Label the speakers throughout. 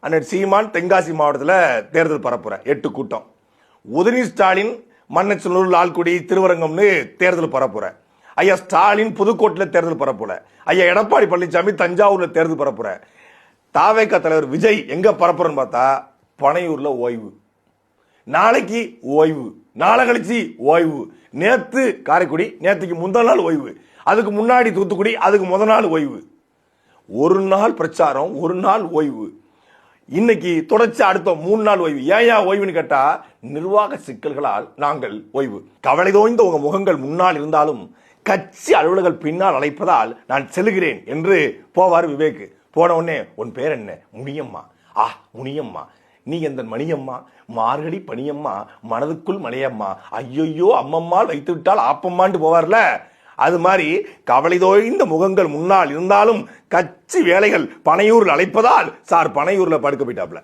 Speaker 1: அண்ணன் சீமான் தென்காசி மாவட்டத்தில் தேர்தல் பரப்புற 8 கூட்டம். உதயநிதி ஸ்டாலின் மன்னச்சநல்லூர், லால்குடி, திருவரங்கம்னு தேர்தல் பரப்புற. ஐயா ஸ்டாலின் புதுக்கோட்டையில் தேர்தல் பரப்புற. ஐயா எடப்பாடி பழனிசாமி தஞ்சாவூர்ல தேர்தல் பரப்புற. தாவேக தலைவர் விஜய் எங்க பரப்புறன்னு பார்த்தா பனையூர்ல ஓய்வு. நாளைக்கு ஓய்வு, நாளை கழிச்சு ஓய்வு. நேத்து காரைக்குடி, நேற்றுக்கு முந்தா நாள் ஓய்வு. அதுக்கு முன்னாடி தூத்துக்குடி, அதுக்கு முத நாள் ஓய்வு. ஒரு நாள் பிரச்சாரம், ஒரு நாள் ஓய்வு. இன்னைக்கு தொடர்ச்சி அடுத்த 3 நாள் ஓய்வு. ஏன் ஓய்வுன்னு கேட்டா நிர்வாக சிக்கல்களால் நாங்கள் ஓய்வு. கவலை தோய்ந்த உங்க முகங்கள் முன்னால் இருந்தாலும் கட்சி அலுவலர்கள் பின்னால் அழைப்பதால் நான் செல்கிறேன் என்று போவார் விவேக். போன உடனே உன் பேர் என்ன? முனியம்மா. முனியம்மா, நீ எந்த மணியம்மா, மார்கழி பனியம்மா, மனதுக்குள் மலையம்மா, ஐயோ அம்மம்மாள் வைத்து விட்டால் ஆப்பம்மான்னு போவார்ல. அது மாதிரி கவலை தோய்ந்த முகங்கள் முன்னால் இருந்தாலும் கட்சி வேலைகள் பனையூரில் அழைப்பதால் சார் பனையூர்ல படுக்க போயிட்டாப்ல.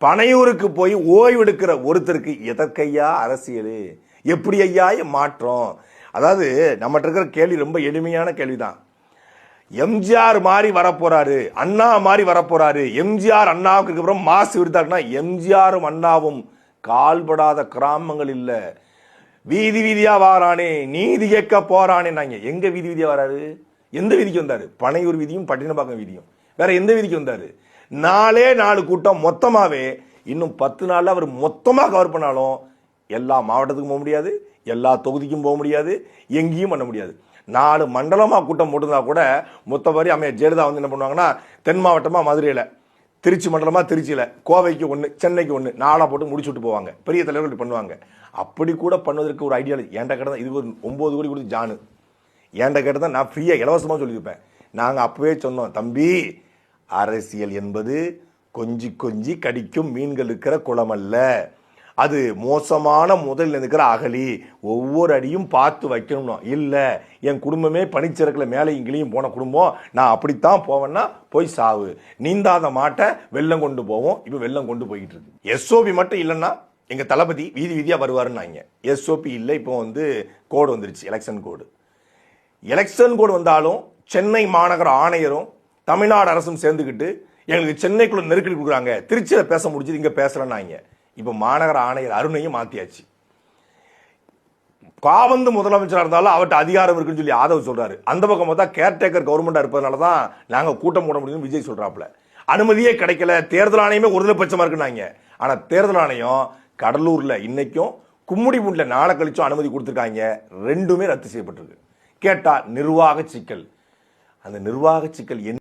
Speaker 1: பனையூருக்கு போய் ஓய்வு எடுக்கிற ஒருத்தருக்கு எதற்கையா அரசியல்? எப்படி ஐயா மாற்றம்? அதாவது நம்மகிட்ட இருக்கிற கேள்வி ரொம்ப எளிமையான கேள்விதான். எம்ஜிஆர் மாதிரி வரப்போறாரு, அண்ணா மாதிரி வரப்போறாரு. எம்ஜிஆர் அண்ணாவுக்கு அப்புறம் மாசு விருத்தாருன்னா எம்ஜிஆரும் அண்ணாவும் கால்படாத கிராமங்கள் இல்ல. வீதி வீதியா வாரானே, நீதி கேட்க போறானே. நாங்க எங்க வீதி வீதியா வராரு? எந்த வீதிக்கு வந்தாரு? பனையூர் வீதியும் பட்டினப்பாக்கம் வீதியும். வேற எந்த வீதிக்கு வந்தாரு? 4 கூட்டம் மொத்தமாவே. இன்னும் 10 நாள்ல அவர் மொத்தமா கவர் பண்ணாலும் எல்லா மாவட்டத்துக்கும் போக முடியாது, எல்லா தொகுதிக்கும் போக முடியாது, எங்கேயும் பண்ண முடியாது. 4 மண்டலமா கூட்டம் போட்டுருந்தா கூட மொத்த மாதிரி அமைய ஜெயலலிதா வந்து என்ன பண்ணுவாங்கன்னா, தென் மாவட்டமா மதுரையில, திருச்சி மண்டலமா திருச்சியில, கோவைக்கு 1, சென்னைக்கு 1, 4 போட்டு முடிச்சுட்டு போவாங்க. பெரிய தலைவர்கள் பண்ணுவாங்க. அப்படி கூட பண்ணுவதற்கு ஒரு ஐடியா ஏன்டா கேட்டதான். இது ஒரு 9 கோடி கொடுத்து ஜானு ஏன்டா கேட்டதான் நான் ஃப்ரீயா இலவசமா சொல்லியிருப்பேன். நாங்க அப்பவே சொன்னோம், தம்பி அரசியல் என்பது கொஞ்சி கொஞ்சி கடிக்கும் மீன்கள் இருக்கிற குளம் அல்ல, அது மோசமான முதலில் இருக்கிற அகலி. ஒவ்வொரு அடியும் பார்த்து வைக்கணும். இல்ல என் குடும்பமே பனிச்சிறக்கல மேலே இங்கேயும் போன குடும்பம், நான் அப்படித்தான் போவேன்னா போய் சாவு. நீந்தாத மாட்டை வெள்ளம் கொண்டு போவோம். இப்ப வெள்ளம் கொண்டு போயிட்டு இருக்கு. எஸ்ஓபி மட்டும் இல்லைன்னா எங்க தளபதி வீதி வீதியா வருவாருன்னு. எஸ்ஓபி இல்லை. இப்போ வந்து கோடு வந்துருச்சு, எலெக்ஷன் கோடு. எலெக்ஷன் கோடு வந்தாலும் சென்னை மாநகர ஆணையரும் தமிழ்நாடு அரசும் சேர்ந்துக்கிட்டு எங்களுக்கு சென்னைக்குள்ள நெருக்கடி கொடுக்குறாங்க. திருச்சியில பேச முடிஞ்சது, இங்க பேசலன்னாங்க. இப்ப மாநகர ஆணையர் அருணையும் மாத்தியாச்சு. காவந்து முதலமைச்சராக இருந்தாலும் அவர்கிட்ட அதிகாரம் இருக்குன்னு சொல்லி ஆதவ் சொல்றாரு. அந்த பக்கம் பார்த்தா கேர்டேக்கர் கவர்மெண்டா இருப்பதனாலதான் நாங்க கூட்டம் போட முடியும் விஜய் சொல்றாப்ல. அனுமதியே கிடைக்கல, தேர்தல் ஆணையமே ஒருதலை பட்சமா இருக்குன்னாங்க. ஆனா தேர்தல் ஆணையம் கடலூர்ல இன்னைக்கும், கும்முடிபூண்ட்ல நாளை கழிச்சும் அனுமதி கொடுத்திருக்காங்க. 2மே ரத்து செய்யப்பட்டிருக்கு. கேட்டா நிர்வாக சிக்கல். அந்த நிர்வாக சிக்கல் என்ன?